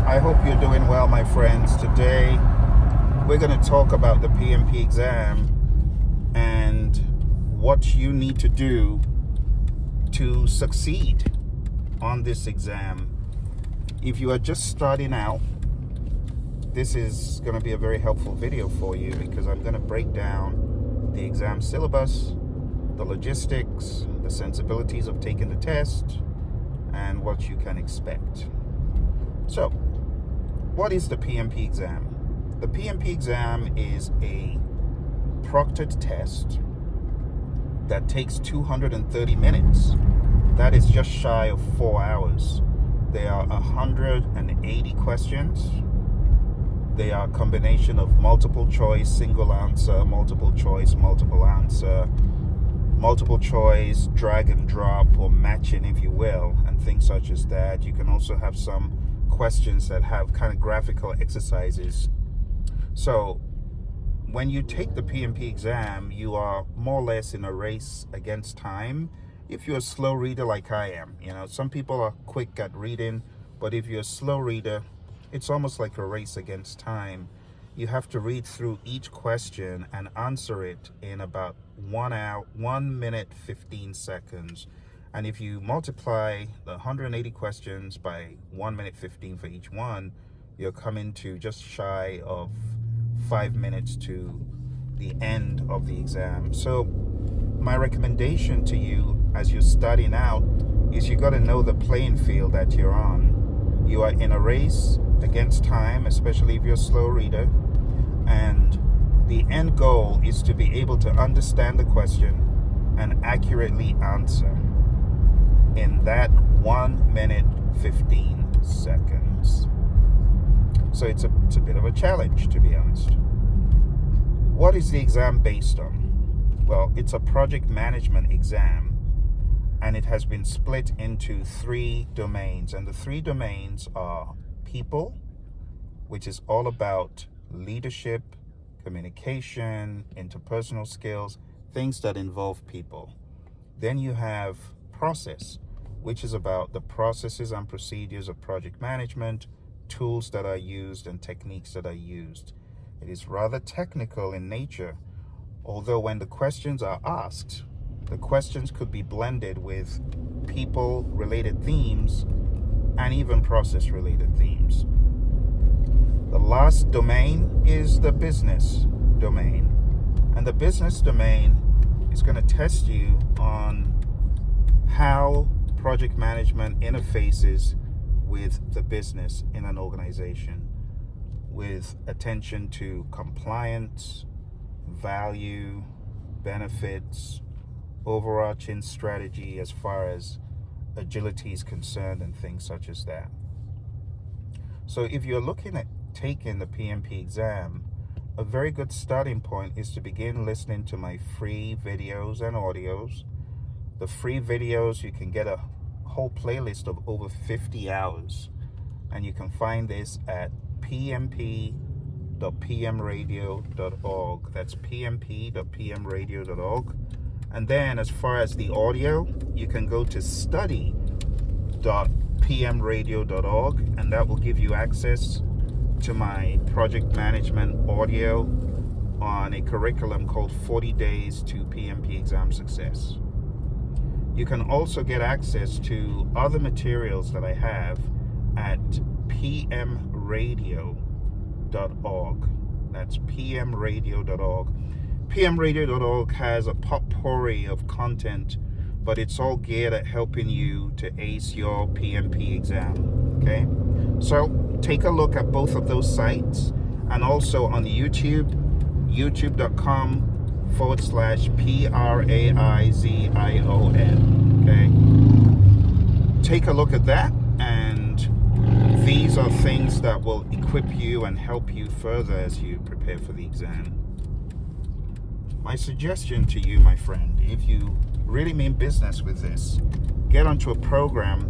I hope you're doing well, my friends. Today, we're going to talk about the PMP exam and what you need to do to succeed on this exam. If you are just starting out, this is going to be a very helpful video for you because I'm going to break down the exam syllabus, the logistics, the sensibilities of taking the test, and what you can expect. So, what is the PMP exam? The PMP exam is a proctored test that takes 230 minutes. That is just shy of 4 hours. There are 180 questions. They are a combination of multiple choice, single answer, multiple choice, multiple answer, multiple choice, drag and drop, or matching, if you will, and things such as that. You can also have some questions that have kind of graphical exercises. So when you take the PMP exam, you are more or less in a race against time. If you're a slow reader like I am, some people are quick at reading, but if you're a slow reader, it's almost like a race against time. You have to read through each question and answer it in about 1 minute, 15 seconds. And if you multiply the 180 questions by 1 minute 15 for each one, you're coming to just shy of 5 minutes to the end of the exam. So my recommendation to you as you're starting out is you got to know the playing field that you're on. You are in a race against time, especially if you're a slow reader, and the end goal is to be able to understand the question and accurately answer in that 1 minute 15 seconds. So it's a bit of a challenge, to be honest. What is the exam based on? Well, it's a project management exam, and it has been split into 3 domains. And the 3 domains are people, which is all about leadership, communication, interpersonal skills, things that involve people. Then you have process, which is about the processes and procedures of project management, tools that are used and techniques that are used. It is rather technical in nature, although when the questions are asked, the questions could be blended with people-related themes and even process-related themes. The last domain is the business domain. And the business domain is going to test you on how project management interfaces with the business in an organization, with attention to compliance, value, benefits, overarching strategy as far as agility is concerned, and things such as that. So if you're looking at taking the PMP exam, a very good starting point is to begin listening to my free videos and audios. The free videos, you can get a whole playlist of over 50 hours, and you can find this at pmp.pmradio.org. That's pmp.pmradio.org. And then as far as the audio, you can go to study.pmradio.org, and that will give you access to my project management audio on a curriculum called 40 Days to PMP Exam Success. You can also get access to other materials that I have at pmradio.org. That's pmradio.org. pmradio.org has a potpourri of content, but it's all geared at helping you to ace your PMP exam. Okay? So take a look at both of those sites, and also on the youtube.com/PRAIZION. Okay? Take a look at that, and these are things that will equip you and help you further as you prepare for the exam. My suggestion to you, my friend, if you really mean business with this, get onto a program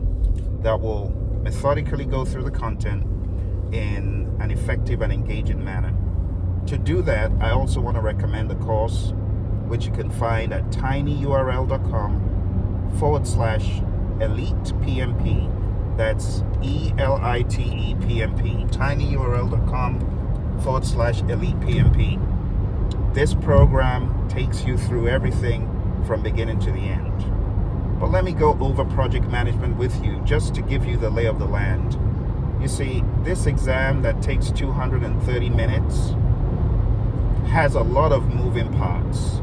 that will methodically go through the content in an effective and engaging manner. To do that, I also want to recommend a course which you can find at tinyurl.com/elite PMP. That's ELITE PMP, tinyurl.com/elite PMP. This program takes you through everything from beginning to the end. But let me go over project management with you just to give you the lay of the land. You see, this exam that takes 230 minutes has a lot of moving parts.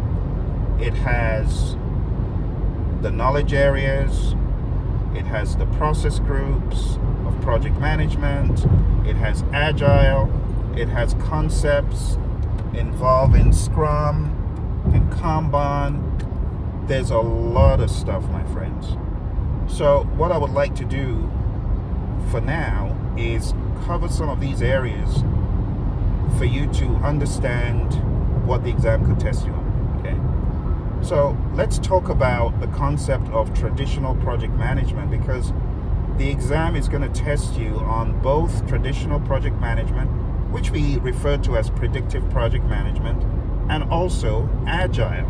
It has the knowledge areas, it has the process groups of project management, it has Agile, it has concepts involving Scrum and Kanban. There's a lot of stuff, my friends. So what I would like to do for now is cover some of these areas for you to understand what the exam could test you on. Okay. So let's talk about the concept of traditional project management, because the exam is going to test you on both traditional project management, which we refer to as predictive project management, and also Agile.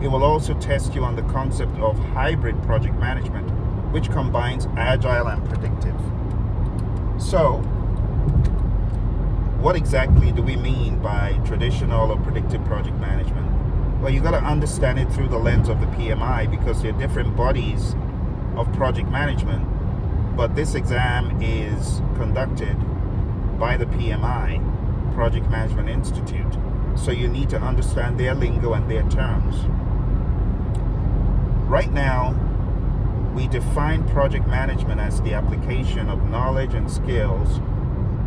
It will also test you on the concept of hybrid project management, which combines Agile and predictive. So, what exactly do we mean by traditional or predictive project management? Well, you got to understand it through the lens of the PMI, because there are different bodies of project management, but this exam is conducted by the PMI, Project Management Institute. So you need to understand their lingo and their terms. Right now, we define project management as the application of knowledge and skills,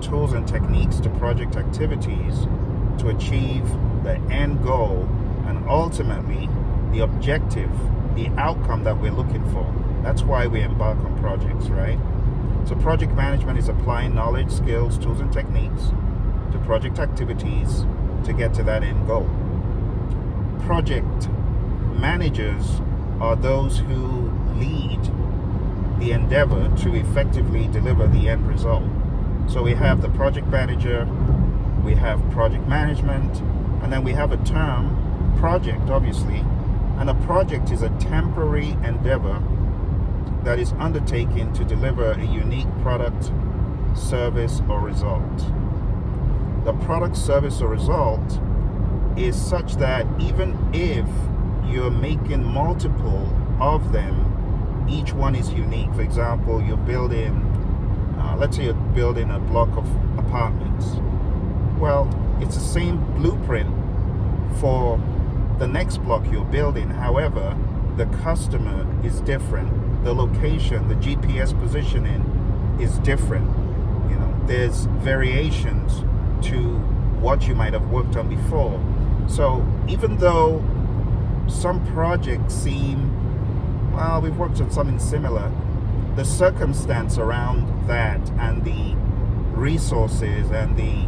tools and techniques to project activities to achieve the end goal and ultimately the objective, the outcome that we're looking for. That's why we embark on projects, right? So project management is applying knowledge, skills, tools and techniques to project activities to get to that end goal. Project managers are those who lead the endeavor to effectively deliver the end result. So we have the project manager, we have project management, and then we have a term, project, obviously. And a project is a temporary endeavor that is undertaken to deliver a unique product, service, or result. The product, service, or result is such that even if you're making multiple of them, each one is unique. For example, you're building, let's say you're building a block of apartments. Well, it's the same blueprint for the next block you're building. However, the customer is different. The location, the GPS positioning is different. You know, there's variations to what you might have worked on before. So even though some projects seem, well, we've worked on something similar, the circumstance around that and the resources and the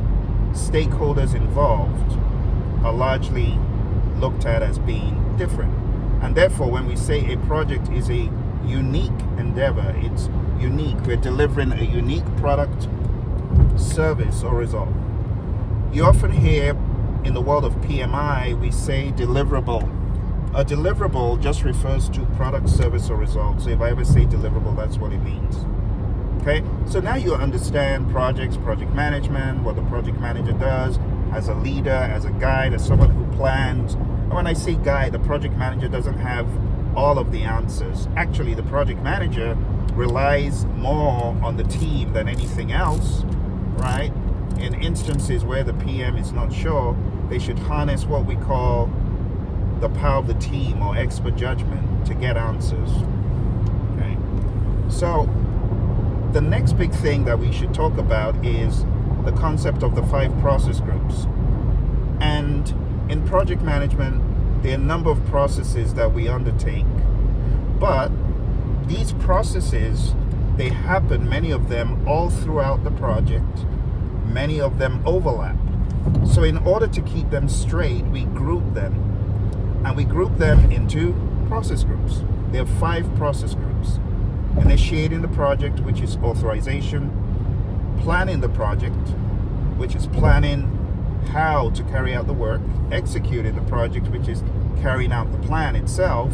stakeholders involved are largely looked at as being different. And therefore, when we say a project is a unique endeavor, it's unique. We're delivering a unique product, service, or result. You often hear in the world of PMI, we say deliverable. A deliverable just refers to product, service, or result. So if I ever say deliverable, that's what it means. Okay, so now you understand projects, project management, what the project manager does as a leader, as a guide, as someone who plans. And when I say guide, the project manager doesn't have all of the answers. Actually, the project manager relies more on the team than anything else, right? In instances where the PM is not sure, they should harness what we call the power of the team or expert judgment to get answers. Okay, so the next big thing that we should talk about is the concept of the 5 process groups. And in project management, there are a number of processes that we undertake, but these processes, they happen, many of them, all throughout the project. Many of them overlap. So in order to keep them straight, we group them, and we group them into process groups. There are 5 process groups. Initiating the project, which is authorization. Planning the project, which is planning how to carry out the work. Executing the project, which is carrying out the plan itself.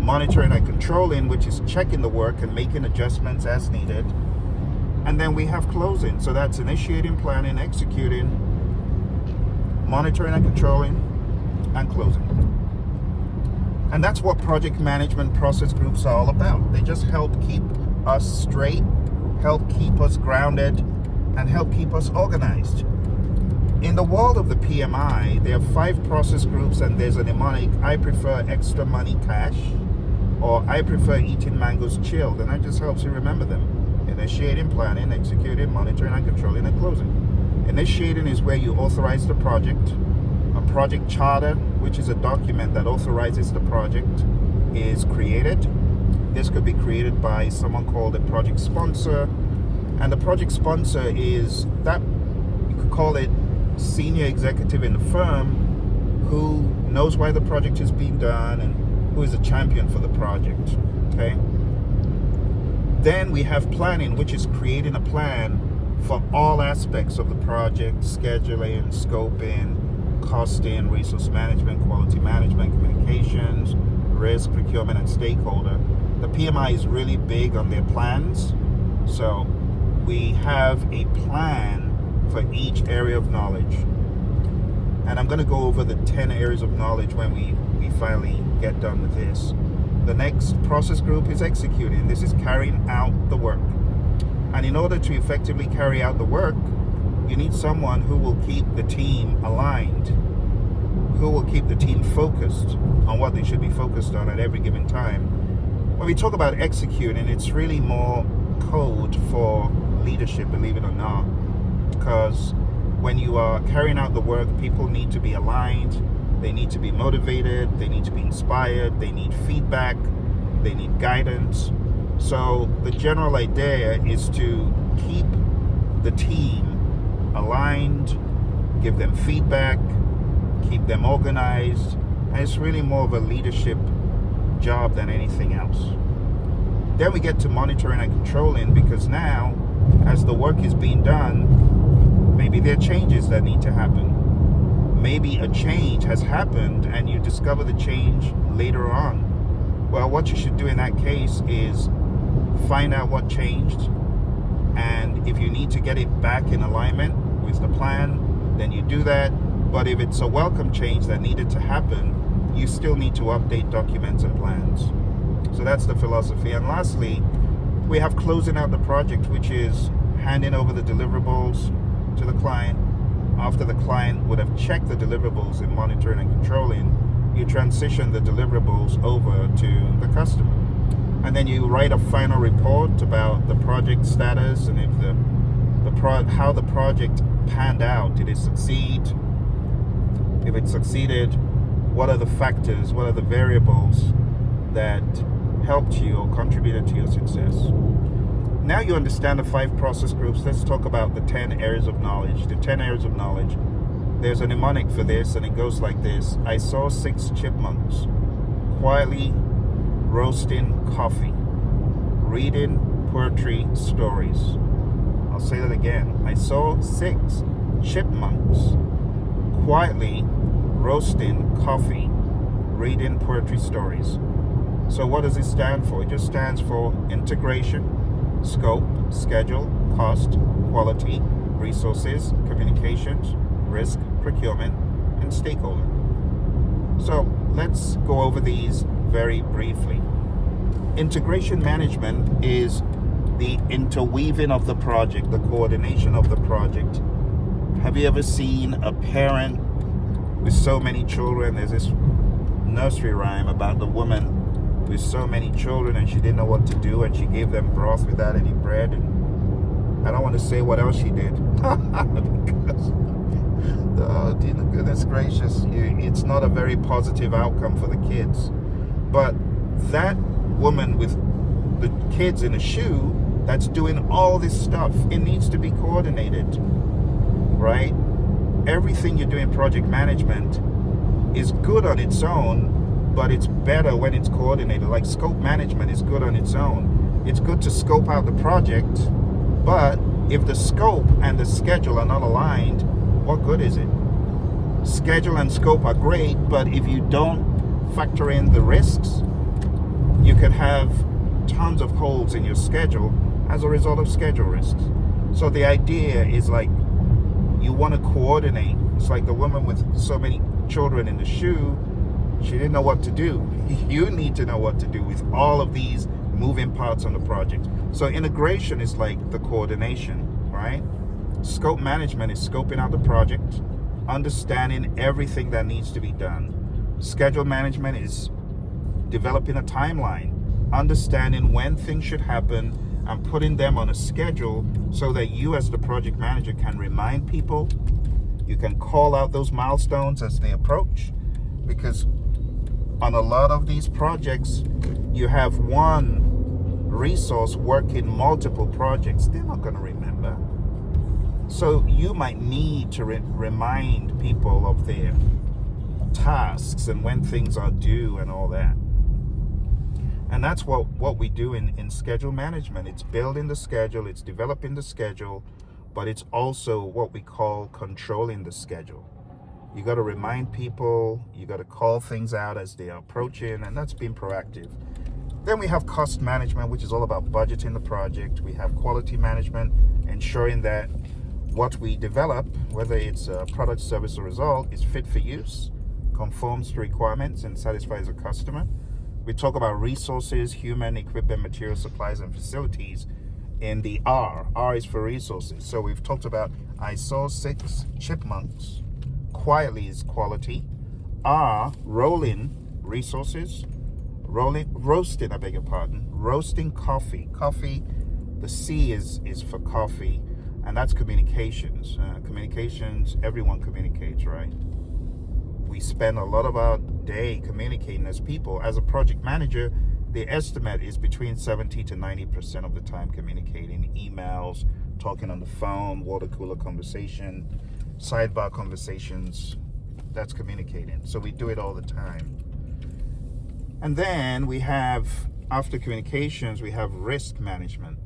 monitoring and controlling, which is checking the work and making adjustments as needed. And then we have closing. So that's initiating, planning, executing, monitoring and controlling, and closing. And that's what project management process groups are all about. They just help keep us straight, help keep us grounded, and help keep us organized. In the world of the PMI, there are 5 process groups, and there's a mnemonic: I prefer extra money cash, or I prefer eating mangoes chilled, and that just helps you remember them. Initiating, planning, executing, monitoring, and controlling, and closing. Initiating is where you authorize the project. A project charter, which is a document that authorizes the project, is created. This could be created by someone called a project sponsor, and the project sponsor is that, you could call it senior executive in the firm who knows why the project is being done and who is a champion for the project. Okay. Then we have planning, which is creating a plan for all aspects of the project: scheduling, scoping, costing, resource management, quality management, communications, risk, procurement, and stakeholder. The PMI is really big on their plans. So we have a plan for each area of knowledge. And I'm going to go over the 10 areas of knowledge when we finally get done with this. The next process group is executing. This is carrying out the work. And in order to effectively carry out the work, you need someone who will keep the team aligned, who will keep the team focused on what they should be focused on at every given time. When we talk about executing, it's really more code for leadership, believe it or not, because when you are carrying out the work, people need to be aligned, they need to be motivated, they need to be inspired, they need feedback, they need guidance. So the general idea is to keep the team aligned, give them feedback, keep them organized, and it's really more of a leadership job than anything else. Then we get to monitoring and controlling, because now, as the work is being done, maybe there are changes that need to happen. Maybe a change has happened and you discover the change later on. Well, what you should do in that case is find out what changed, and if you need to get it back in alignment with the plan, then you do that. But if it's a welcome change that needed to happen, you still need to update documents and plans. So that's the philosophy. And lastly, we have closing out the project, which is handing over the deliverables to the client. After the client would have checked the deliverables in monitoring and controlling, you transition the deliverables over to the customer. And then you write a final report about the project status, and if how the project panned out. Did it succeed? If it succeeded, what are the factors, what are the variables that helped you or contributed to your success? Now you understand the 5 process groups. Let's talk about the 10 areas of knowledge. The 10 areas of knowledge. There's a mnemonic for this, and it goes like this. I saw 6 chipmunks quietly roasting coffee, reading poetry stories. I'll say that again. I saw 6 chipmunks quietly roasting coffee, reading poetry stories. So what does it stand for? It just stands for integration, scope, schedule, cost, quality, resources, communications, risk, procurement, and stakeholder. So let's go over these very briefly. Integration management is the interweaving of the project, the coordination of the project. Have you ever seen a parent with so many children? There's this nursery rhyme about the woman with so many children, and she didn't know what to do, and she gave them broth without any bread. And I don't want to say what else she did because, oh goodness gracious, it's not a very positive outcome for the kids. But that woman with the kids in a shoe that's doing all this stuff, it needs to be coordinated, right? Everything you do in project management is good on its own, but it's better when it's coordinated. Like scope management is good on its own. It's good to scope out the project, but if the scope and the schedule are not aligned, what good is it? Schedule and scope are great, but if you don't factor in the risks, You could have tons of holes in your schedule as a result of schedule risks. So the idea is like you want to coordinate. It's like the woman with so many children in the shoe. She didn't know what to do. You need to know what to do with all of these moving parts on the project. So integration is like the coordination, right? Scope management is scoping out the project, understanding everything that needs to be done. Schedule management is developing a timeline, understanding when things should happen and putting them on a schedule so that you as the project manager can remind people. You can call out those milestones as they approach, because on a lot of these projects, you have one resource working multiple projects. They're not going to remember. So you might need to remind people of their tasks and when things are due and all that. And that's what we do in schedule management. It's building the schedule, it's developing the schedule, but it's also what we call controlling the schedule. You got to remind people, you got to call things out as they are approaching, and that's being proactive. Then we have cost management, which is all about budgeting the project. We have quality management, ensuring that what we develop, whether it's a product, service, or result, is fit for use, conforms to requirements, and satisfies the customer. We talk about resources, human, equipment, material, supplies, and facilities in the R. R is for resources. So we've talked about I saw 6 chipmunks. Quietly is quality. R, rolling resources. Roasting, I beg your pardon. Roasting coffee. Coffee, the C is for coffee, and that's communications. Communications, everyone communicates, right? We spend a lot of our day communicating as people. As a project manager, the estimate is between 70 to 90% of the time communicating. Emails, talking on the phone, water cooler conversation, sidebar conversations. That's communicating. So we do it all the time. And then we have, after communications, we have risk management.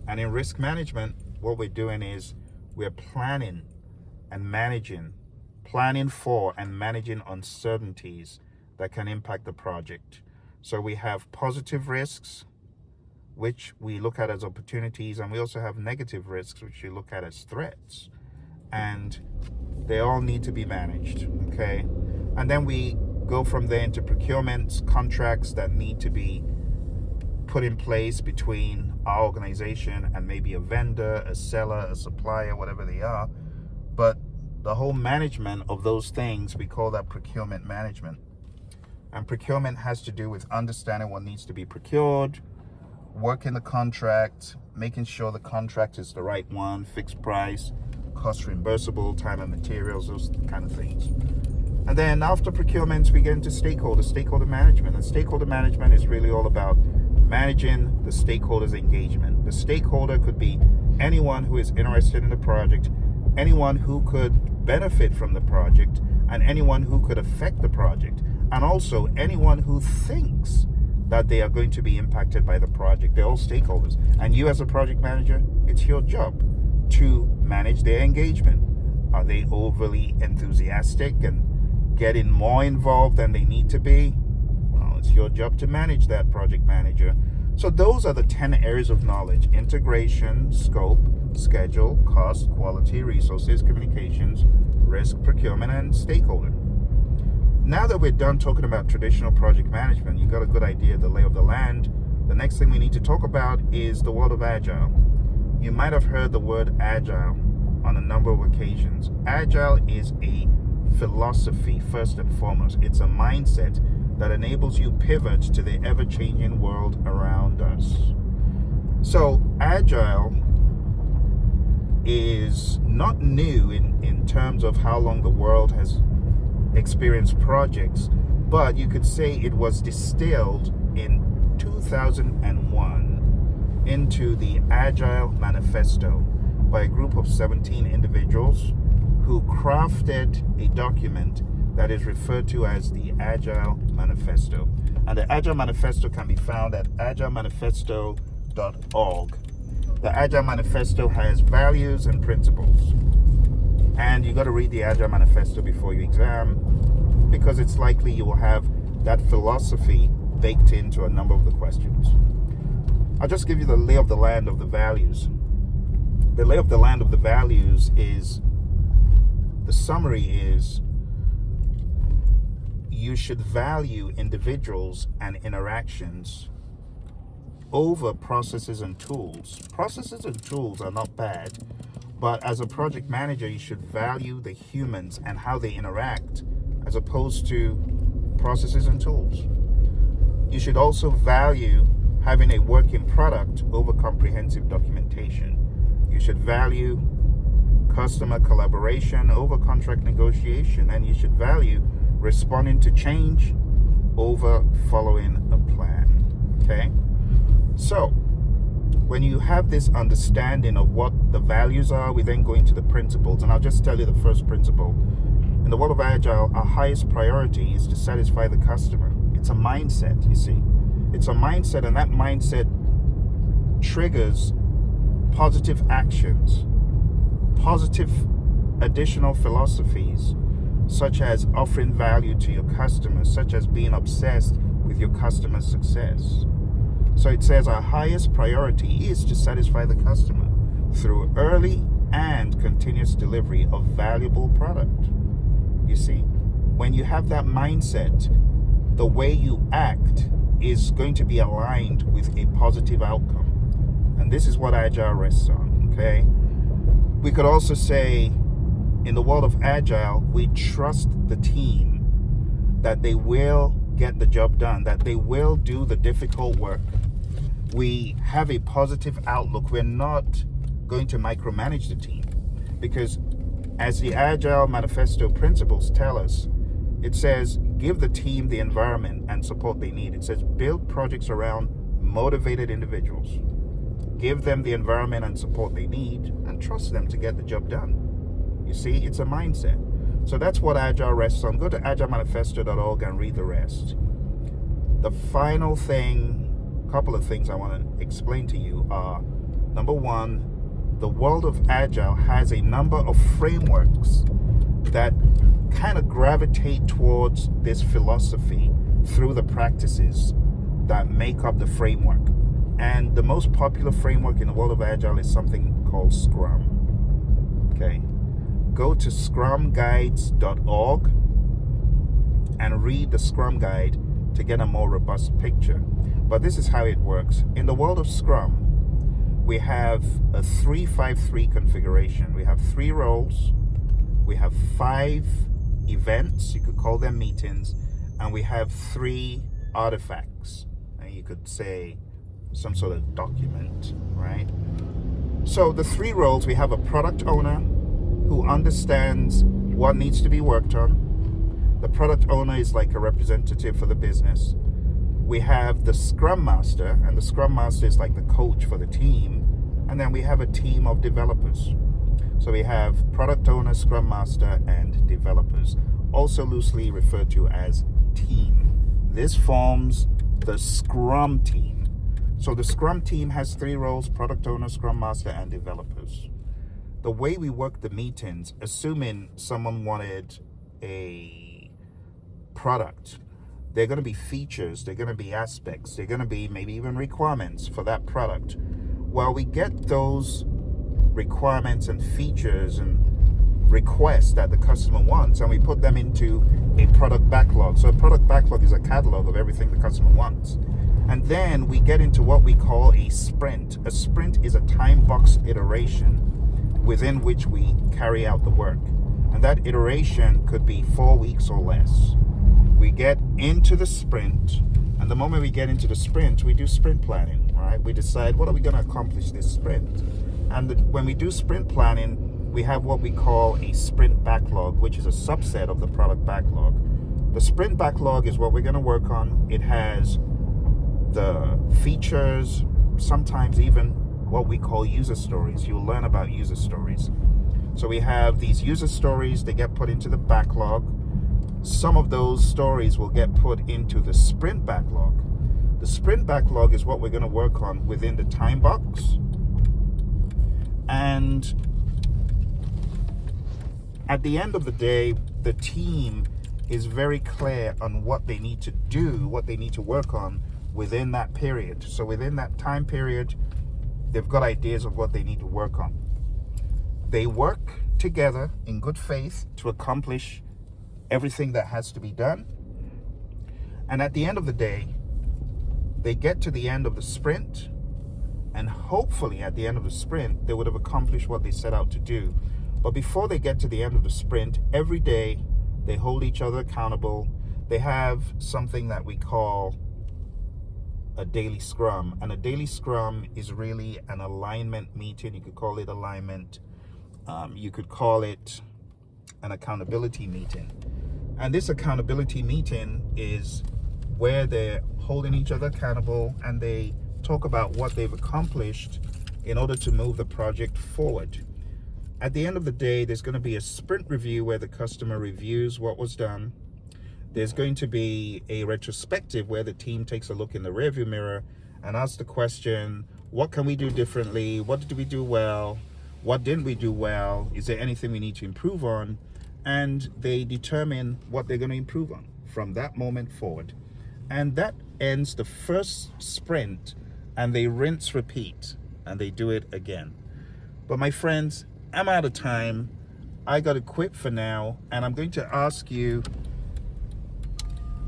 And in risk management, what we're doing is we're planning and managing, planning for and managing uncertainties that can impact the project. So we have positive risks, which we look at as opportunities, and we also have negative risks, which we look at as threats. And they all need to be managed, okay? And then we go from there into procurements, contracts that need to be put in place between our organization and maybe a vendor, a seller, a supplier, whatever they are. But the whole management of those things, we call that procurement management. And procurement has to do with understanding what needs to be procured, working the contract, making sure the contract is the right one, fixed price, cost reimbursable, time and materials, those kind of things. And then after procurements, we get into stakeholder management. And stakeholder management is really all about managing the stakeholders' engagement. The stakeholder could be anyone who is interested in the project, anyone who could benefit from the project, and anyone who could affect the project, and also anyone who thinks that they are going to be impacted by the project. They're all stakeholders. And you as a project manager, it's your job to manage their engagement. Are they overly enthusiastic and getting more involved than they need to be? Well, it's your job to manage that, project manager. So those are the 10 areas of knowledge: integration, scope, schedule, cost, quality, resources, communications, risk, procurement, and stakeholder. Now that we're done talking about traditional project management, you got a good idea of the lay of the land. The next thing we need to talk about is the world of Agile. You might have heard the word Agile on a number of occasions. Agile is a philosophy, first and foremost. It's a mindset that enables you pivot to the ever-changing world around us. So Agile is not new in terms of how long the world has experienced projects, but you could say it was distilled in 2001 into the Agile Manifesto by a group of 17 individuals who crafted a document that is referred to as the Agile Manifesto. And the Agile Manifesto can be found at agilemanifesto.org. The Agile Manifesto has values and principles. And you got to read the Agile Manifesto before your exam, because it's likely you will have that philosophy baked into a number of the questions. I'll just give you the lay of the land of the values. The lay of the land of the values is, the summary is, you should value individuals and interactions over processes and tools. Processes and tools are not bad, but as a project manager, you should value the humans and how they interact as opposed to processes and tools. You should also value having a working product over comprehensive documentation. You should value customer collaboration over contract negotiation, and you should value responding to change over following a plan. Okay? So, when you have this understanding of what the values are, we then go into the principles. And I'll just tell you the first principle. In the world of Agile, our highest priority is to satisfy the customer. It's a mindset, you see. It's a mindset, and that mindset triggers positive actions, positive additional philosophies, such as offering value to your customers, such as being obsessed with your customer's success. So it says our highest priority is to satisfy the customer through early and continuous delivery of valuable product. You see, when you have that mindset, the way you act is going to be aligned with a positive outcome. And this is what Agile rests on, okay? We could also say, in the world of Agile, we trust the team that they will get the job done, that they will do the difficult work. We have a positive outlook. We're not going to micromanage the team, because as the Agile Manifesto principles tell us, it says, give the team the environment and support they need. It says, build projects around motivated individuals. Give them the environment and support they need, and trust them to get the job done. You see, it's a mindset. So that's what Agile rests on. Go to agilemanifesto.org and read the rest. The final thing, couple of things I want to explain to you are, number one, the world of Agile has a number of frameworks that kind of gravitate towards this philosophy through the practices that make up the framework. And the most popular framework in the world of Agile is something called Scrum. Okay. Go to scrumguides.org and read the Scrum Guide to get a more robust picture. But this is how it works. In the world of Scrum, we have a 3-5-3 configuration. We have 3 roles, we have 5 events, you could call them meetings, and we have 3 artifacts. And you could say some sort of document, right? So the 3 roles, we have a product owner who understands what needs to be worked on. The product owner is like a representative for the business. We have the Scrum Master, and the Scrum Master is like the coach for the team. And then we have a team of developers. So we have product owner, Scrum Master, and developers, also loosely referred to as team. This forms the Scrum team. So the Scrum team has 3 roles: product owner, Scrum Master, and developers. The way we work the meetings, assuming someone wanted a product, they're going to be features, they're going to be aspects, they're going to be maybe even requirements for that product. Well, we get those requirements and features and requests that the customer wants, and we put them into a product backlog. So a product backlog is a catalog of everything the customer wants. And then we get into what we call a sprint. A sprint is a time-boxed iteration within which we carry out the work. And that iteration could be 4 weeks or less. We get into the sprint, and the moment we get into the sprint, we do sprint planning, right? We decide, what are we going to accomplish this sprint? And when we do sprint planning, we have what we call a sprint backlog, which is a subset of the product backlog. The sprint backlog is what we're going to work on. It has the features, sometimes even what we call user stories. You'll learn about user stories. So we have these user stories, they get put into the backlog. Some of those stories will get put into the sprint backlog. The sprint backlog is what we're going to work on within the time box. And at the end of the day, the team is very clear on what they need to do, what they need to work on within that period. So within that time period, they've got ideas of what they need to work on. They work together in good faith to accomplish everything that has to be done. And at the end of the day, they get to the end of the sprint, and hopefully at the end of the sprint, they would have accomplished what they set out to do. But before they get to the end of the sprint, every day they hold each other accountable. They have something that we call a daily scrum. And a daily scrum is really an alignment meeting. You could call it alignment. You could call it an accountability meeting. And this accountability meeting is where they're holding each other accountable and they talk about what they've accomplished in order to move the project forward. At the end of the day, there's going to be a sprint review where the customer reviews what was done. There's going to be a retrospective where the team takes a look in the rearview mirror and asks the question, what can we do differently? What did we do well? What didn't we do well? Is there anything we need to improve on? And they determine what they're going to improve on from that moment forward. And that ends the first sprint, and they rinse, repeat, and they do it again. But my friends, I'm out of time. I got to quit for now, and I'm going to ask you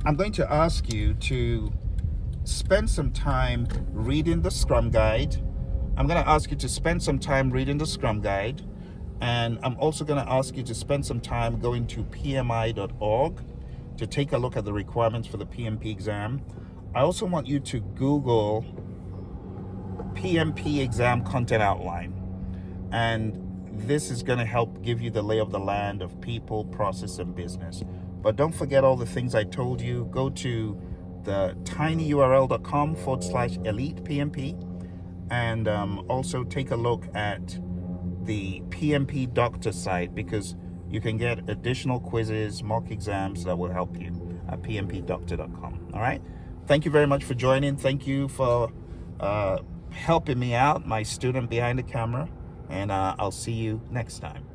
to spend some time reading the Scrum Guide. I'm going to ask you to spend some time reading the Scrum Guide, and I'm also going to ask you to spend some time going to pmi.org to take a look at the requirements for the PMP exam. I also want you to Google PMP exam content outline, and this is going to help give you the lay of the land of people, process, and business. But don't forget all the things I told you. Go to the tinyurl.com/elite PMP, and also take a look at the PMP Doctor site, because you can get additional quizzes, mock exams that will help you at pmpdoctor.com. All right. Thank you very much for joining. Thank you for helping me out, my student behind the camera, and I'll see you next time.